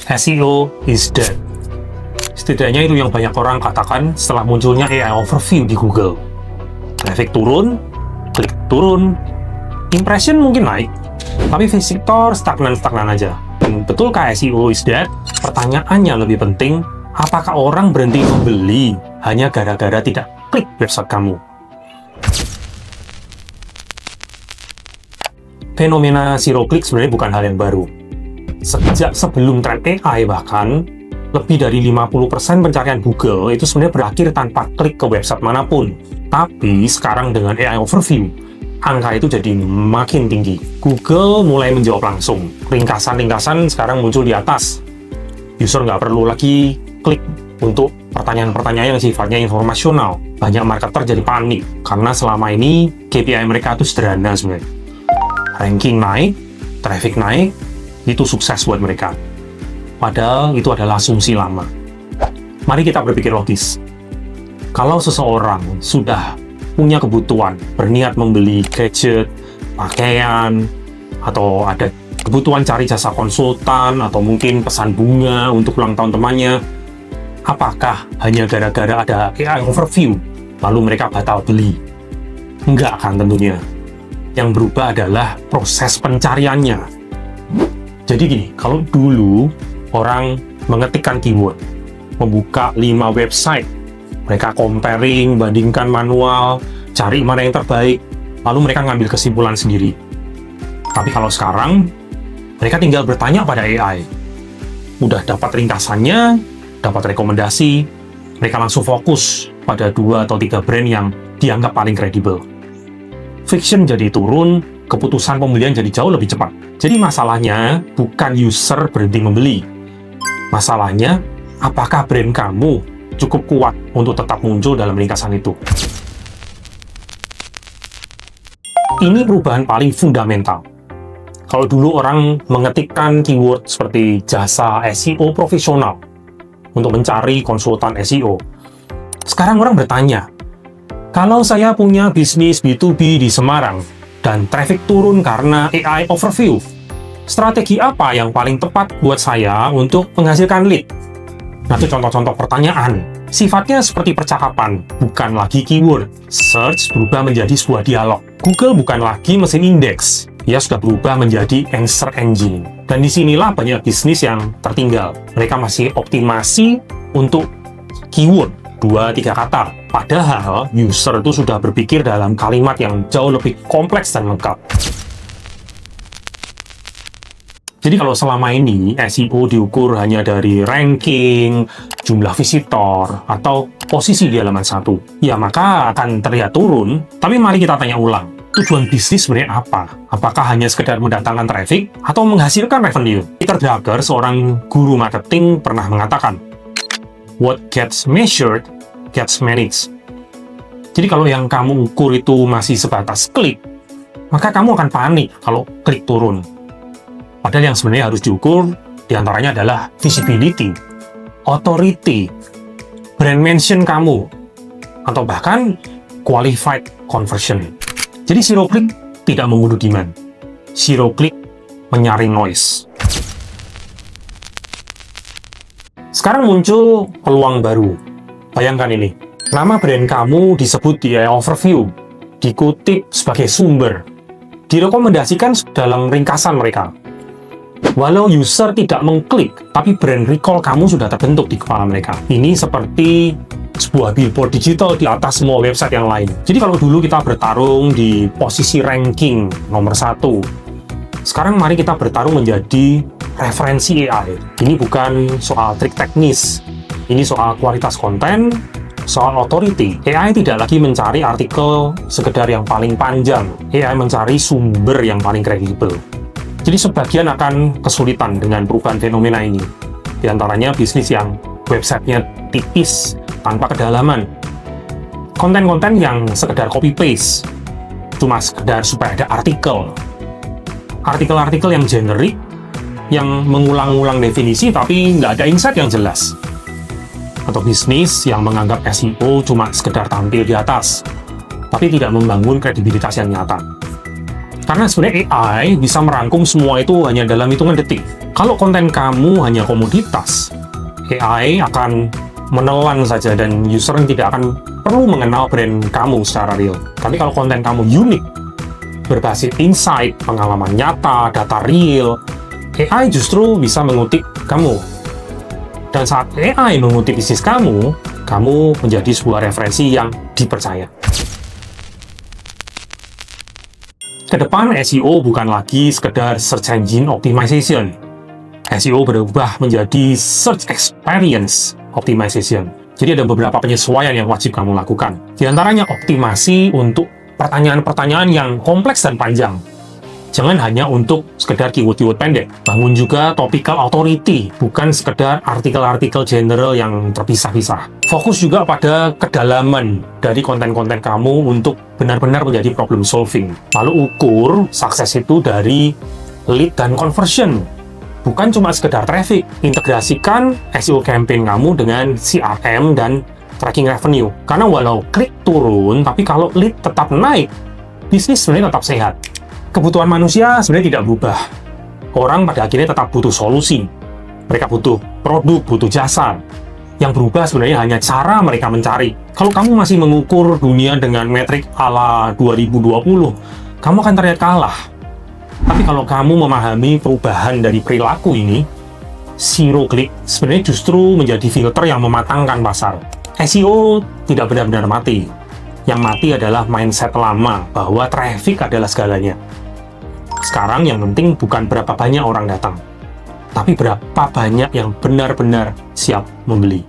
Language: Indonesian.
SEO is dead. Setidaknya itu yang banyak orang katakan setelah munculnya AI Overview di Google. Traffic turun, klik turun, impression mungkin naik, tapi visitor stagnan-stagnan aja. Dan betulkah SEO is dead? Pertanyaannya lebih penting, apakah orang berhenti membeli hanya gara-gara tidak klik website kamu? Fenomena zero click sebenarnya bukan hal yang baru. Sejak sebelum tren AI bahkan, lebih dari 50% pencarian Google itu sebenarnya berakhir tanpa klik ke website manapun. Tapi sekarang dengan AI Overview, angka itu jadi makin tinggi. Google mulai menjawab langsung. Ringkasan-ringkasan sekarang muncul di atas. User nggak perlu lagi klik untuk pertanyaan-pertanyaan yang sifatnya informasional. Banyak marketer jadi panik, karena selama ini KPI mereka itu sederhana sebenarnya. Ranking naik, traffic naik, itu sukses buat mereka. Padahal itu adalah asumsi lama. Mari kita berpikir logis. Kalau seseorang sudah punya kebutuhan, berniat membeli gadget, pakaian, atau ada kebutuhan cari jasa konsultan, atau mungkin pesan bunga untuk ulang tahun temannya, apakah hanya gara-gara ada AI Overview, lalu mereka batal beli? Enggak kan tentunya. Yang berubah adalah proses pencariannya. Jadi gini, kalau dulu orang mengetikkan keyword, membuka 5 website, mereka comparing, bandingkan manual, cari mana yang terbaik, lalu mereka ngambil kesimpulan sendiri. Tapi kalau sekarang, mereka tinggal bertanya pada AI. Udah dapat ringkasannya, dapat rekomendasi, mereka langsung fokus pada 2 atau 3 brand yang dianggap paling kredibel. Friction jadi turun, keputusan pembelian jadi jauh lebih cepat. Jadi masalahnya bukan user berhenti membeli. Masalahnya, apakah brand kamu cukup kuat untuk tetap muncul dalam ringkasan itu? Ini perubahan paling fundamental. Kalau dulu orang mengetikkan keyword seperti jasa SEO profesional untuk mencari konsultan SEO, sekarang orang bertanya, kalau saya punya bisnis B2B di Semarang dan traffic turun karena AI Overview, strategi apa yang paling tepat buat saya untuk menghasilkan lead? Nah, itu contoh-contoh pertanyaan. Sifatnya seperti percakapan, bukan lagi keyword. Search berubah menjadi sebuah dialog. Google bukan lagi mesin indeks. Ia sudah berubah menjadi answer engine. Dan disinilah banyak bisnis yang tertinggal. Mereka masih optimasi untuk keyword, 2-3 kata. Padahal user itu sudah berpikir dalam kalimat yang jauh lebih kompleks dan lengkap. Jadi kalau selama ini SEO diukur hanya dari ranking, jumlah visitor, atau posisi di halaman 1, ya maka akan terlihat turun. Tapi mari kita tanya ulang, tujuan bisnis sebenarnya apa? Apakah hanya sekedar mendatangkan traffic atau menghasilkan revenue? Peter Drucker, seorang guru marketing, pernah mengatakan, "What gets measured gets managed." Jadi kalau yang kamu ukur itu masih sebatas klik, maka kamu akan panik kalau klik turun. Padahal yang sebenarnya harus diukur diantaranya adalah visibility, authority, brand mention kamu, atau bahkan qualified conversion. Jadi zero click tidak membunuh demand. Zero click menyaring noise. Sekarang muncul peluang baru. Bayangkan ini, nama brand kamu disebut di AI Overview, dikutip sebagai sumber, direkomendasikan dalam ringkasan mereka. Walau user tidak mengklik, tapi brand recall kamu sudah terbentuk di kepala mereka. Ini seperti sebuah billboard digital di atas semua website yang lain. Jadi kalau dulu kita bertarung di posisi ranking nomor 1, sekarang mari kita bertarung menjadi referensi AI. Ini bukan soal trik teknis, ini soal kualitas konten, soal authority. AI tidak lagi mencari artikel sekedar yang paling panjang, AI mencari sumber yang paling kredibel. Jadi sebagian akan kesulitan dengan perubahan fenomena ini. Di antaranya bisnis yang websitenya tipis, tanpa kedalaman. Konten-konten yang sekedar copy-paste, cuma sekedar supaya ada artikel. Artikel-artikel yang generik, yang mengulang-ulang definisi tapi nggak ada insight yang jelas. Atau bisnis yang menganggap SEO cuma sekedar tampil di atas, tapi tidak membangun kredibilitas yang nyata. Karena sebenarnya AI bisa merangkum semua itu hanya dalam hitungan detik. Kalau konten kamu hanya komoditas, AI akan menelan saja dan user tidak akan perlu mengenal brand kamu secara real. Tapi kalau konten kamu unik, berbasis insight, pengalaman nyata, data real, AI justru bisa mengutip kamu. Dan saat AI mengutip bisnis kamu menjadi sebuah referensi yang dipercaya. Kedepan SEO bukan lagi sekedar search engine optimization. SEO berubah menjadi search experience optimization. Jadi ada beberapa penyesuaian yang wajib kamu lakukan. Di antaranya optimasi untuk pertanyaan-pertanyaan yang kompleks dan panjang. Jangan hanya untuk sekedar keyword-keyword pendek. Bangun juga topical authority, bukan sekedar artikel-artikel general yang terpisah-pisah. Fokus juga pada kedalaman dari konten-konten kamu untuk benar-benar menjadi problem solving. Lalu ukur sukses itu dari lead dan conversion. Bukan cuma sekedar traffic. Integrasikan SEO campaign kamu dengan CRM dan tracking revenue. Karena walau klik turun, tapi kalau lead tetap naik, bisnis sebenarnya tetap sehat. Kebutuhan manusia sebenarnya tidak berubah. Orang pada akhirnya tetap butuh solusi. Mereka butuh produk, butuh jasa. Yang berubah sebenarnya hanya cara mereka mencari. Kalau kamu masih mengukur dunia dengan metrik ala 2020, kamu akan terlihat kalah. Tapi kalau kamu memahami perubahan dari perilaku ini, zero click sebenarnya justru menjadi filter yang mematangkan pasar. SEO tidak benar-benar mati. Yang mati adalah mindset lama bahwa traffic adalah segalanya. Sekarang yang penting bukan berapa banyak orang datang, tapi berapa banyak yang benar-benar siap membeli.